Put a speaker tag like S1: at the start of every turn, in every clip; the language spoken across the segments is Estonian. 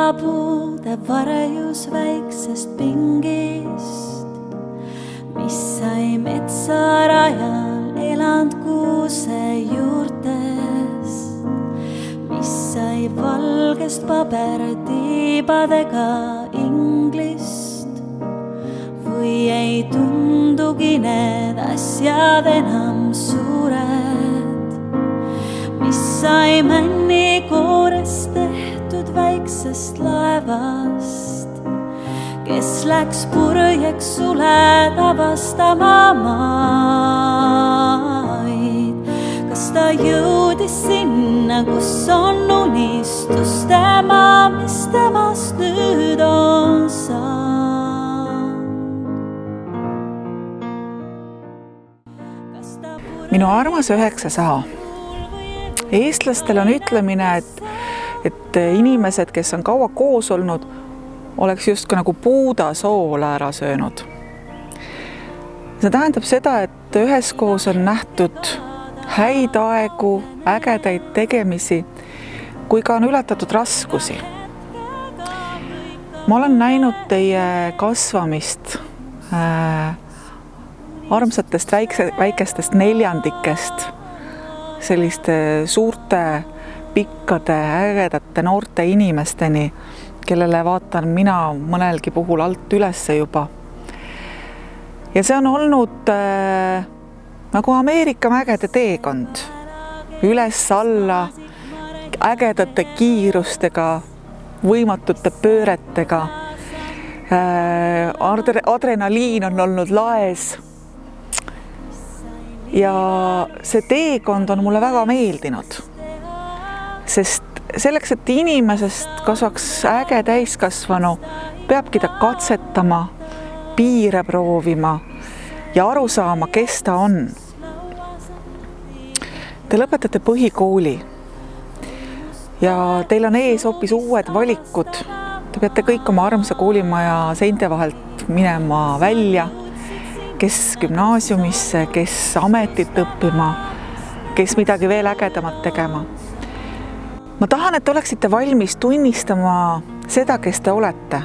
S1: maapuude varjus väiksest pingist, mis sai metsarajal elanud kuuse juurtes, mis sai valgest pabertiibadega inglist. Või ei tundugi need asjad enam suured, mis sai männikoorest tehtud väiksest laevast, kes läks purjeks suled avastama maid. Kas ta jõudis sinna, kus on unistuste maa, mis temast nüüd on saanud?
S2: Minu armas 9A. Eestlastel on ütlemine, et inimesed, kes on kaua koos olnud, oleks justkui nagu puudasoola ära söönud. See tähendab seda, et üheskoos on nähtud häid aegu, ägedaid tegemisi, kui ka on ületatud raskusi. Ma olen näinud teie kasvamist armsatest väikestest neljandikest selliste suurte, pikkade, ägedate noorte inimesteni, kellele vaatan mina mõnelgi puhul alt ülesse juba. Ja see on olnud nagu Ameerika mägede teekond, üles-alla, ägedate kiirustega, võimatute pööretega. Adrenaliin on olnud laes. Ja see teekond on mulle väga meeldinud, sest selleks, et inimesest kasvaks äge täiskasvanu, peabki ta katsetama, piire proovima ja aru saama, kes ta on. Te lõpetate põhikooli ja teil on ees hoopis uued valikud. Te peate kõik oma armsa koolimaja seinte vahelt minema välja, kes gümnaasiumisse, kes ametit õppima, kes midagi veel ägedamat tegema. Ma tahan, et oleksite valmis tunnistama seda, kes te olete.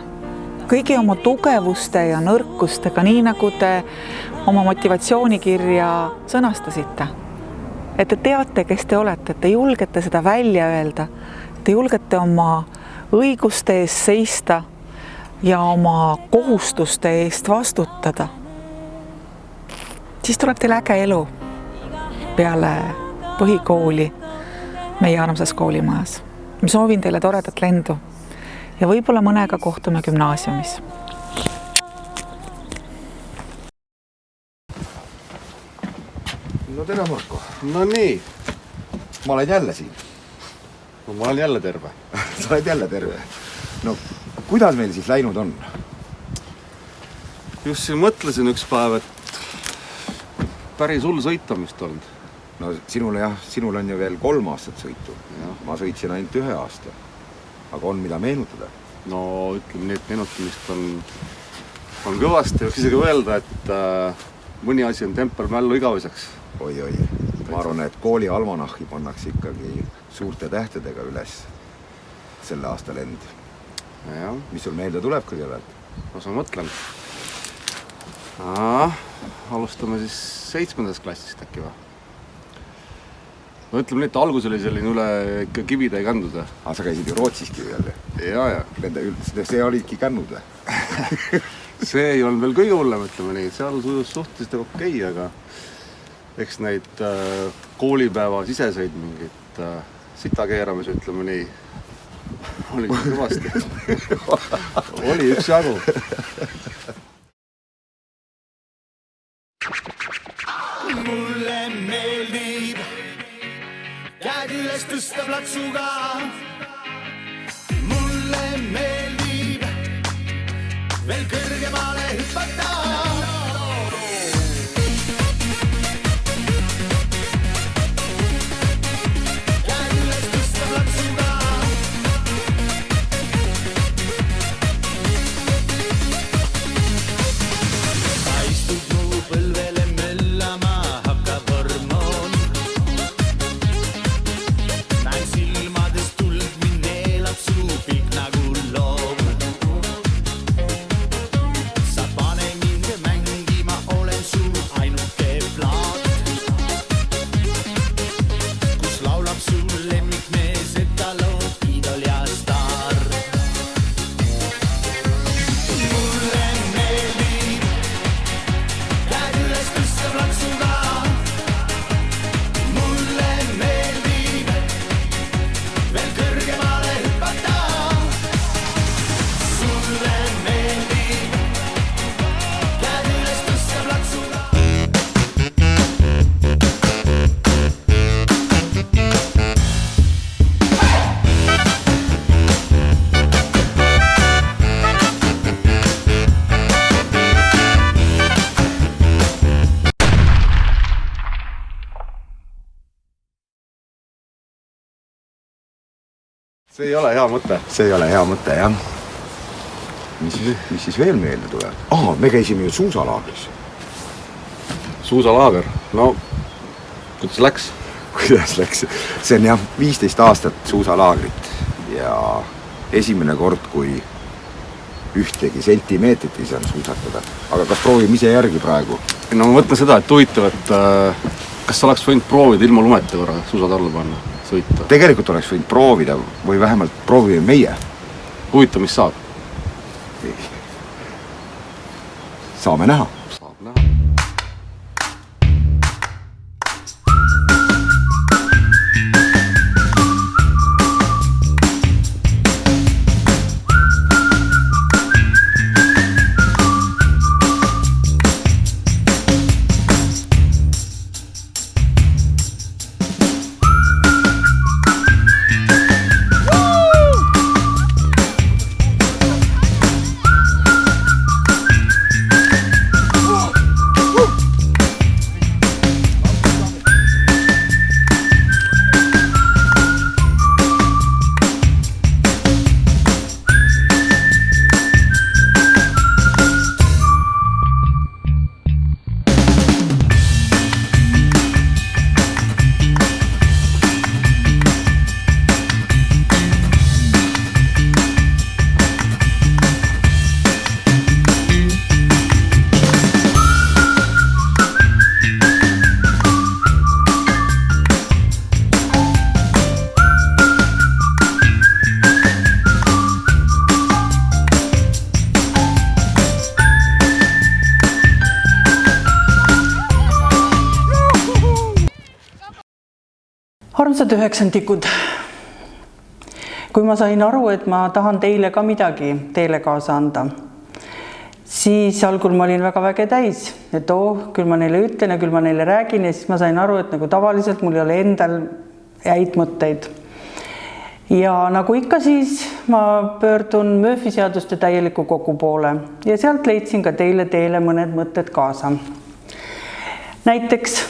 S2: Kõigi oma tugevuste ja nõrkustega, nii nagu te oma motivatsioonikirja sõnastasite. Et te teate, kes te olete, et te julgete seda välja öelda, te julgete oma õiguste eest seista ja oma kohustuste eest vastutada. Siis tuleb teil äge elu peale põhikooli meie armsas koolimajas. Ma soovin teile toredat lendu ja võib-olla mõnega kohtume gümnaasiumis.
S3: No tere, Marko. No nii. Ma olen jälle siin.
S4: No ma olen jälle terve.
S3: Sa oled jälle terve. No, kuidas meil siis läinud on?
S4: Just siin mõtlesin üks päev, et päris hull sõitamist olnud.
S3: No sinul on ju veel 3 aastat sõitu. Ma sõitsin ainult 1 aasta. Aga on mida meenutada?
S4: No ütleme nii, et meenutamist on kõvasti. Võiks isegi öelda, et mõni asi on tempel mällu igaveseks.
S3: Oi. Ma arvan, et kooli almanahhi pannakse ikkagi suurte tähtedega üles selle aasta lend.
S4: Ja.
S3: Mis sul meelde tuleb kõigepealt?
S4: No sa mõtlen. Alustame siis 7. klassist äkki või? No ütleme nii, et algus oli selline üle ikka kivide ja kändude.
S3: Sa käisid ju Rootsiski veel?
S4: Ja.
S3: See olidki kännud või?
S4: See ei olnud veel kõige hullem, ütleme nii. Seal sujus suhteliselt okei, aga eks neid koolipäeva siseseid mingit sitakeeramise, ütleme nii, oli kõvasti. Oli üks jagu.
S5: Mulle meeldib käed üles tõsta plaksuga. Mulle meeldib veel kõrgemale hüpata. Käed üles tõsta plaksuga. Sa istud mu põlvele möllama. Silmades tulla
S4: see ei ole hea mõte.
S3: See ei ole hea mõte, jah. Mis siis veel meelde tuleb? Me käisime ju suusalaagris.
S4: Suusalaager? No, kuidas läks?
S3: Kuidas läks? See on jah 15 aastat suusalaagrit ja esimene kord, kui ühtegi sentimeetrit ei saanud suusatada. Aga kas proovime ise järgi praegu?
S4: No ma mõtlen seda, et huvitav, et kas oleks võinud proovida ilma lumete korra suusad alla panna, sõita?
S3: Tegelikult oleks võinud proovida või vähemalt proovime meie.
S4: Huvitav, mis saab?
S3: Saame näha.
S4: Saab näha.
S6: Armsad üheksandikud, kui ma sain aru, et ma tahan teile ka midagi teile kaasa anda, siis algul ma olin väga väge täis, et küll ma neile ütlen ja küll ma neile räägin ja siis ma sain aru, et nagu tavaliselt mul ei ole endal häid mõtteid. Ja nagu ikka siis ma pöördun Murphy seaduste täieliku kogu poole ja sealt leidsin ka teile mõned mõtted kaasa. Näiteks,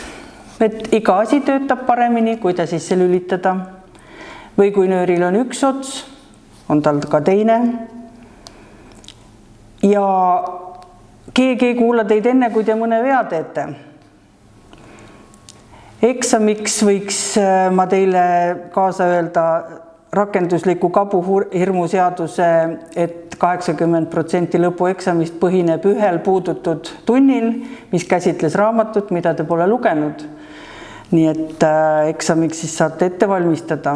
S6: et iga asi töötab paremini, kui ta sisse lülitada. Või kui nööril on üks ots, on tal ka teine. Ja keegi ei kuula teid enne, kui te mõne vea teete. Eksamiks võiks ma teile kaasa öelda rakendusliku kabuhirmu seaduse, et 80% lõpueksamist põhineb ühel puudutud tunnil, mis käsitles raamatut, mida te pole lugenud. Nii et eksamiks siis saate ette valmistada.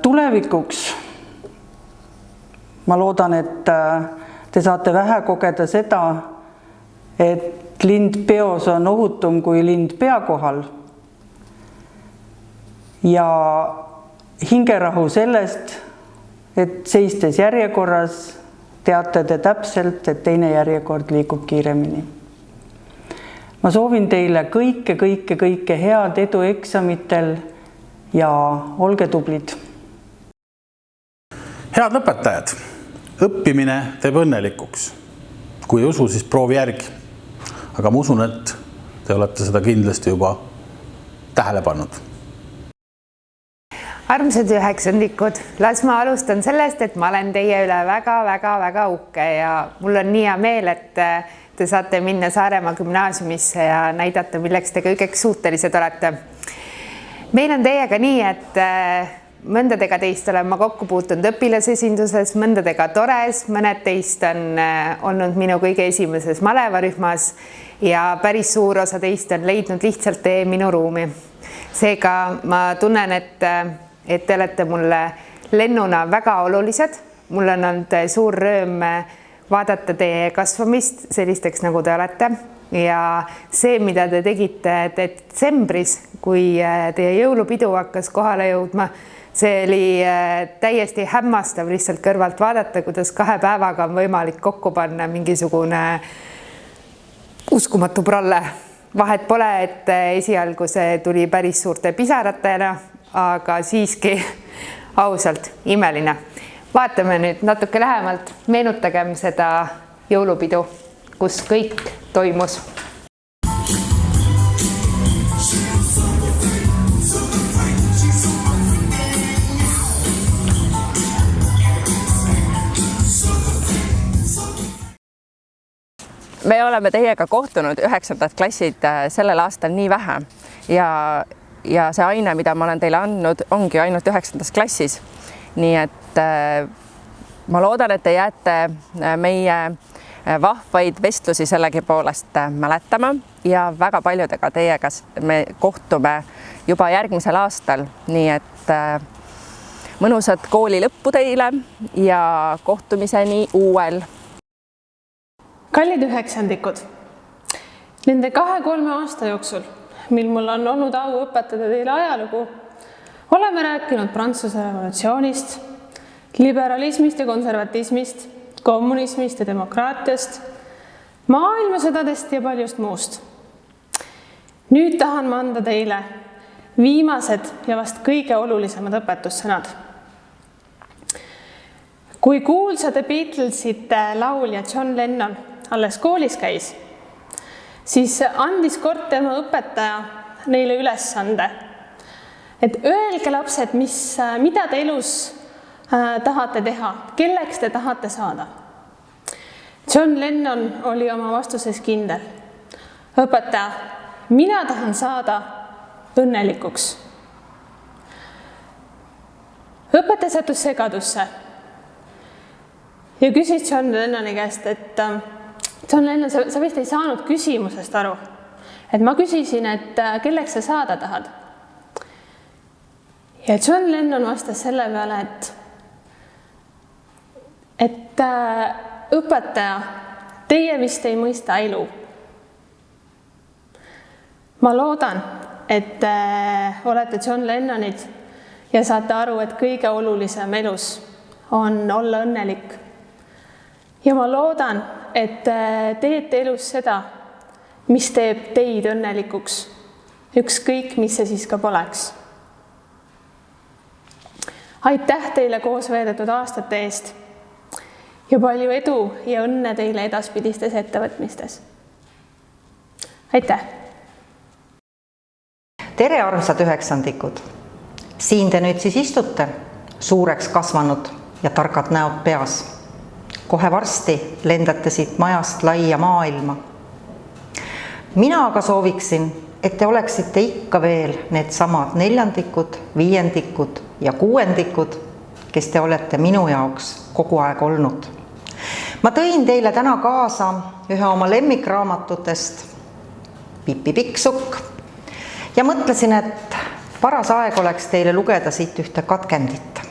S6: Tulevikuks ma loodan, et te saate vähe kogeda seda, et lind peos on ohutum kui lind pea kohal. Ja hingerahu sellest, et seistes järjekorras teate te täpselt, et teine järjekord liigub kiiremini. Ma soovin teile kõike head edu eksamitel ja olge tublid.
S7: Head lõpetajad, õppimine teeb õnnelikuks. Kui ei usu, siis proovi järgi. Aga ma usun, et te olete seda kindlasti juba tähele pannud.
S8: Armsad üheksandikud, las ma alustan sellest, et ma olen teie üle väga uhke ja mul on nii hea meel, et te saate minna Saaremaa gümnaasiumisse ja näidata, milleks te kõigeks suutelised olete. Meil on teiega nii, et mõndadega teist olen ma kokku puutunud õpilasesinduses, mõndadega tores, mõned teist on olnud minu kõige esimeses malevarühmas ja päris suur osa teist on leidnud lihtsalt tee minu ruumi. Seega ma tunnen, et te olete mulle lennuna väga olulised. Mul on olnud suur rõõm vaadata teie kasvamist sellisteks, nagu te olete. Ja see, mida te tegite detsembris, kui teie jõulupidu hakkas kohale jõudma, see oli täiesti hämmastav lihtsalt kõrvalt vaadata, kuidas 2 päevaga on võimalik kokku panna mingisugune uskumatu pralle. Vahet pole, et esialgu see tuli päris suurte pisaratena, aga siiski ausalt imeline. Vaatame nüüd natuke lähemalt, meenutagem seda jõulupidu, kus kõik toimus.
S9: me oleme teiega kohtunud 9. klassid sellel aastal nii vähe ja see aine, mida ma olen teile andnud, ongi ainult 9. klassis. Nii et ma loodan, et te jääte meie vahvaid vestlusi sellegipoolest mäletama ja väga paljudega teiega me kohtume juba järgmisel aastal. Nii et mõnusat kooli lõppu teile ja kohtumiseni uuel.
S10: Kallid üheksandikud, nende 2-3 aasta jooksul, mil mul on olnud au õpetada teile ajalugu, oleme rääkinud Prantsuse revolutsioonist, liberalismist ja konservatismist, kommunismist ja demokraatiast, maailmasõdadest ja paljust muust. Nüüd tahan ma anda teile viimased ja vast kõige olulisemad õpetussõnad. Kui kuulsa The Beatlesite laulja John Lennon alles koolis käis, siis andis kord tema õpetaja neile ülesande, et öelge lapsed, mida te elus tahate teha, kelleks te tahate saada. John Lennon oli oma vastuses kindel. Õpetaja, mina tahan saada õnnelikuks. Õpetaja sattus segadusse ja küsis John Lennoni käest, et John Lennon, sa vist ei saanud küsimusest aru. Et ma küsisin, et kelleks sa saada tahad. Ja John Lennon vastas selle peale, et õpetaja, teie vist ei mõista elu. Ma loodan, et olete John Lennonid ja saate aru, et kõige olulisem elus on olla õnnelik. Ja ma loodan, et teete elus seda, mis teeb teid õnnelikuks, ükskõik, mis see siis ka poleks. Aitäh teile koos veedetud aastate eest ja palju edu ja õnne teile edaspidistes ettevõtmistes. Aitäh!
S11: Tere, armsad üheksandikud! Siin te nüüd siis istute, suureks kasvanud ja targad näod peas. Kohe varsti lendate siit majast laia maailma. Mina aga sooviksin, et te oleksite ikka veel need samad neljandikud, viiendikud ja kuuendikud, kes te olete minu jaoks kogu aeg olnud. Ma tõin teile täna kaasa ühe oma lemmikraamatutest, Pippi Pikksukk, ja mõtlesin, et paras aeg oleks teile lugeda siit ühte katkendit.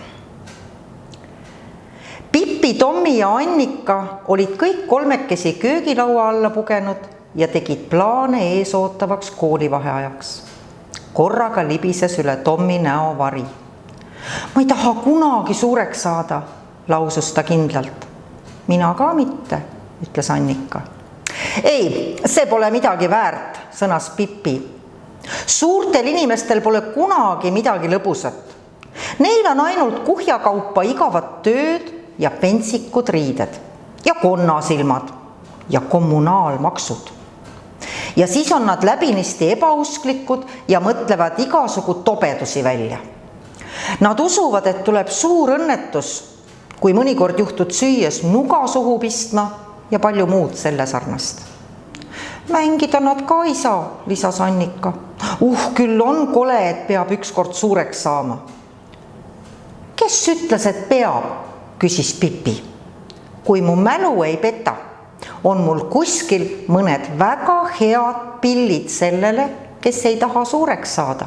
S11: Pippi, Tommi ja Annika olid kõik kolmekesi köögilaua alla pugenud ja tegid plaane eesootavaks koolivaheajaks. Korraga libises üle Tommi näo vari. Ma ei taha kunagi suureks saada, lausus ta kindlalt. Mina ka mitte, ütles Annika. Ei, see pole midagi väärt, sõnas Pippi. Suurtel inimestel pole kunagi midagi lõbusat. Neil on ainult kuhjakaupa igavat tööd ja pentsikud riided ja konnasilmad ja kommunaalmaksud. Ja siis on nad läbinisti ebausklikud ja mõtlevad igasugu tobedusi välja. Nad usuvad, et tuleb suur õnnetus, kui mõnikord juhtud süües nuga suhu pistma ja palju muud selle sarnast. Mängida nad ka ei saa, lisas Annika. Küll on kole, et peab ükskord suureks saama. Kes ütles, et peab, küsis Pippi. Kui mu mälu ei peta, on mul kuskil mõned väga head pillid sellele, kes ei taha suureks saada.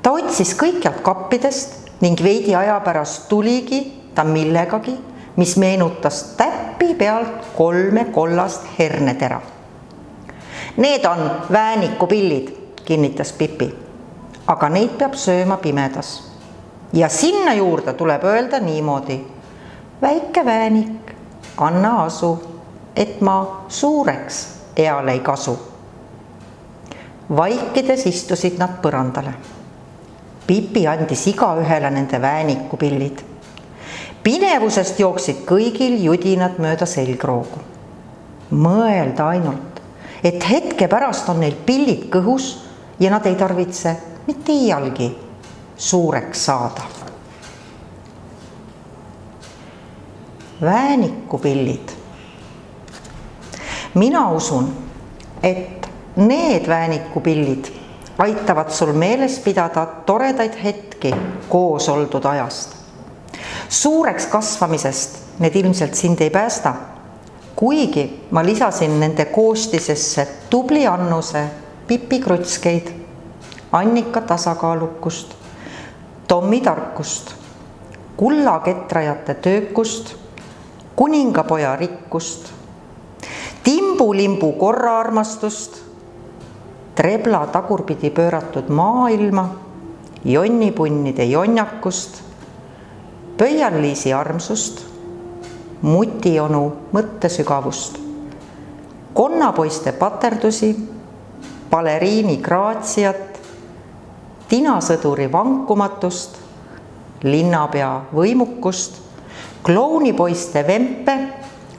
S11: Ta otsis kõikjalt kappidest ning veidi aja pärast tuligi ta millegagi, mis meenutas täppi pealt 3 kollast hernetera. Need on väänikupillid, kinnitas Pippi, aga neid peab sööma pimedas. Ja sinna juurde tuleb öelda niimoodi. Väike väänik, anna asu, et ma suureks eal ei kasu. Vaikides istusid nad põrandale. Pippi andis igaühele nende väänikupillid. Pinevusest jooksid kõigil judinad mööda selgroogu. Mõelda ainult, et hetke pärast on neil pillid kõhus ja nad ei tarvitse mitte iialgi suureks saada. Väänikupillid. mina usun, et need väänikupillid aitavad sul meeles pidada toredaid hetki koos oldud ajast. Suureks kasvamisest need ilmselt sind ei päästa, kuigi ma lisasin nende koostisesse tubli Annuse Pipi krutskeid, Annika tasakaalukust, Tommi tarkust, kullaketrajate töökust, kuningapoja rikkust, timbulimbu korraarmastust, Trebla tagurpidi pööratud maailma, jonnipunnide jonjakust, Pöial-Liisi armsust, Mutionu mõttesügavust, konnapoiste paterdusi, baleriini graatsiat, tinasõduri vankumatust, linnapea võimukust, klounipoiste vempe,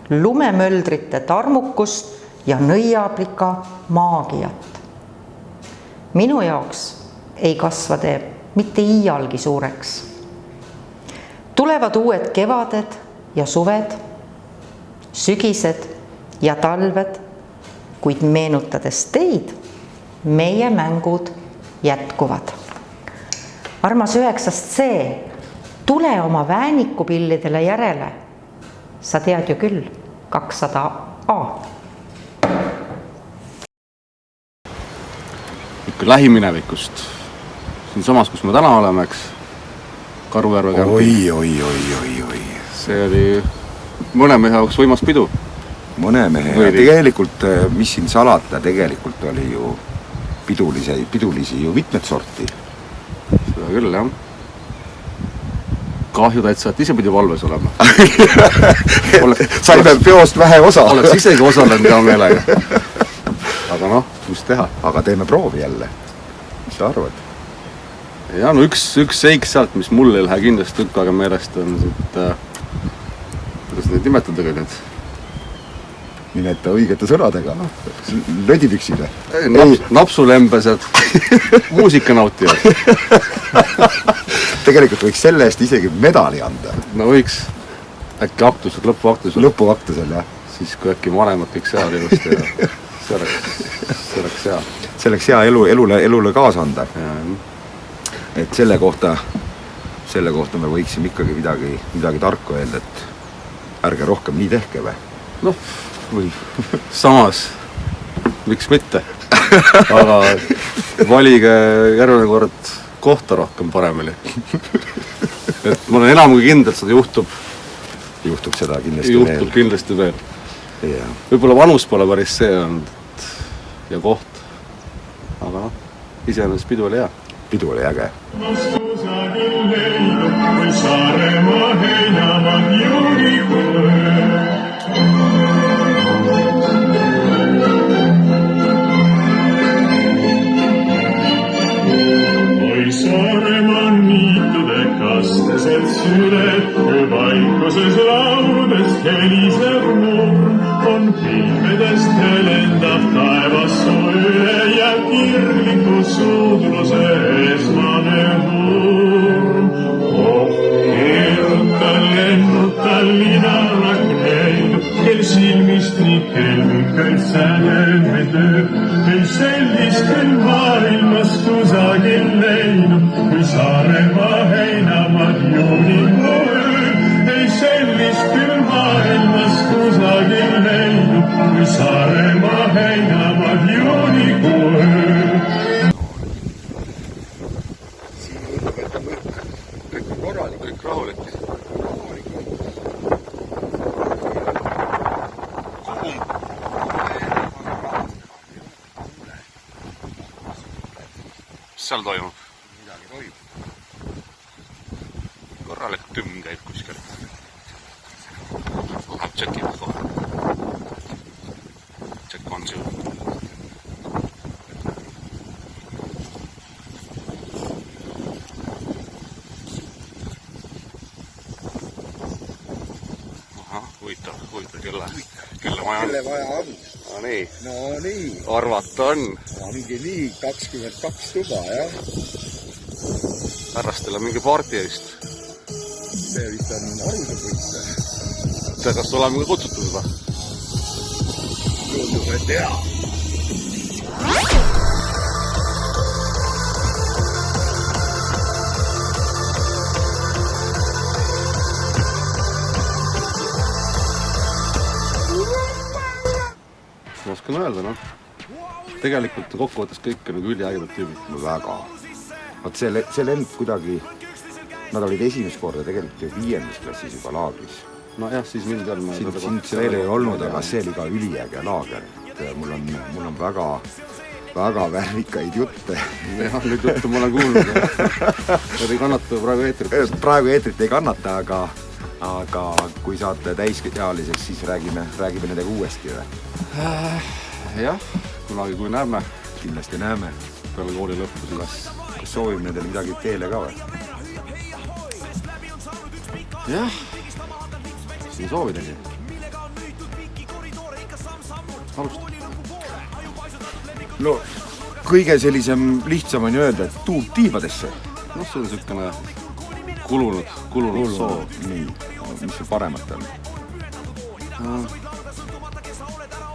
S11: lumemöldrite tarmukust ja nõiaplika maagiat. Minu jaoks ei kasva tee mitte iialgi suureks. Tulevad uued kevaded ja suved, sügised ja talved, kuid meenutades teid, meie mängud jätkuvad. Armas 9C, tule oma väänikupillidele järele. Sa tead ju küll, 200A.
S4: Lähiminevikust. Siin samas, kus me täna oleme, eks? Karujärve kämpi.
S3: Oi.
S4: See oli mõne mehe jaoks võimas pidu.
S3: Mõne mehe. Ja tegelikult, mis siin salata, tegelikult oli ju pidulisi ju mitmed sorti.
S4: Seda küll, jah. Kahju täitsa, et ise pidi valves olema.
S3: Saime peost vähe osa.
S4: Oleks isegi osalenud hea meelega. Aga noh, mis teha?
S3: Aga teeme proovi jälle. Mis sa arvad?
S4: Ja no üks seik sealt, mis mul ei lähe kindlasti tükk aega meelest on siit, kuidas neid nimetada ka nüüd?
S3: Nimeta õigete sõnadega. Lödipüksile.
S4: Napsulembesed, muusikanautijad.
S3: Tegelikult võiks selle eest isegi medali anda.
S4: No võiks. Äkki aktusel, lõpuaktusel.
S3: Lõpuaktusel, jah.
S4: Siis kui äkki vanemad kõik seal ilusti ja see oleks hea.
S3: See oleks hea elule kaasa anda. Et selle kohta me võiksime ikkagi midagi tarku öelda, et ärge rohkem nii tehke või?
S4: Noh, või samas, miks mitte? Aga valige järgmine kord kohta rohkem paremini. Et ma olen enam kui kindel, et seda juhtub.
S3: Juhtub seda kindlasti
S4: veel. Võib-olla vanus pole päris see on ja koht. Aga noh, iseenesest pidu oli hea.
S3: Pidu oli äge.
S12: Saaremaa niitude kastesed sület, vaikuses lauludes heliseb murr, on pilvedest lendab taevassu üle ja kirgliku suudluse esmane hurm. Keeruta lennuta linarak neil, kel silmist nii kelmikaid sädeme tööb, kel sellistel maailmas kusagil leidub, kui Saaremaa heinamad juunikuu öö. Ei sellistel maailmas kusagil leidub, kui Saaremaa heinamad juunikuu öö.
S3: Siin võtame kõik korralik, kõik rahulik.
S4: Seal toimub?
S3: Midagi toimub.
S4: Korralik tümm käib kuskil. Läheb tšekib kohe. Tšekk on siu. Ahah, huvitav kella maja on.
S3: Kelle vaja on?
S4: No nii.
S3: No nii.
S4: Arvata on.
S3: Mingi nii 22 tuba, jah.
S4: Härrastel on mingi parti eest.
S3: See vist on arusepõtse.
S4: Kas oleme kutsutud juba?
S5: kuulutuse teha.
S4: Ma oskan öelda, noh. Tegelikult kokkuvõttes kõik on üliägedad tüübid.
S3: No väga. Vaat see lend kuidagi, nad olid esimest korda tegelikult ju 5. klassis juba laagris.
S4: No jah, siis mind veel.
S3: Sind see veel ei olnud, aga see oli ka üliäge laager. Mul on väga värvikaid jutte.
S4: Jah, nüüd jutte ma olen kuulnud. Need ei kannata praegu eetrit.
S3: Praegu eetrit ei kannata, aga kui saate täisealiseks, siis räägime nendega uuesti.
S4: Jah, kunagi kui näeme.
S3: Kindlasti näeme.
S4: Peale kooli lõppu.
S3: Kas soovime nendele midagi teele ka või?
S4: Jah, siin soovidagi. Alusta.
S3: No kõige sellisem lihtsam on ju öelda, et tuub tiibadesse.
S4: No see on siukene kulunud soov.
S3: Nii, mis sul paremat on?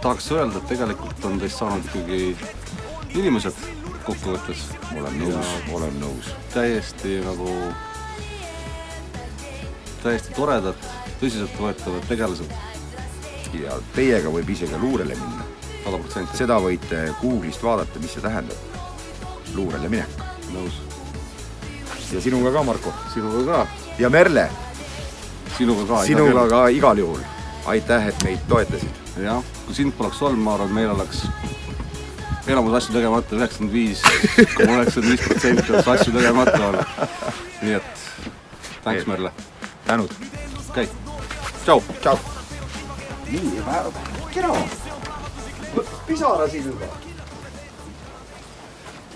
S4: Tahaks öelda, et tegelikult on teist saanud ikkagi inimesed kokkuvõttes.
S3: Olen nõus.
S4: Täiesti toredad, tõsiselt võetavad tegelased.
S3: Ja teiega võib isegi luurele minna.
S4: 100%.
S3: Seda võite Google'ist vaadata, mis see tähendab. Luurele minek.
S4: Nõus.
S3: Ja sinuga ka, Marko.
S4: Sinuga ka.
S3: Ja Merle.
S4: Sinuga
S3: ka igal juhul. Aitäh, et meid toetasid.
S4: Jah, kui sind poleks olnud, ma arvan, meil oleks enamus asju tegemata, 95,95% oleks asju tegemata olnud. Nii et, thanks Merle.
S3: Tänud.
S4: Okei.
S3: Tšau. Nii, kena. Pisara siin juba.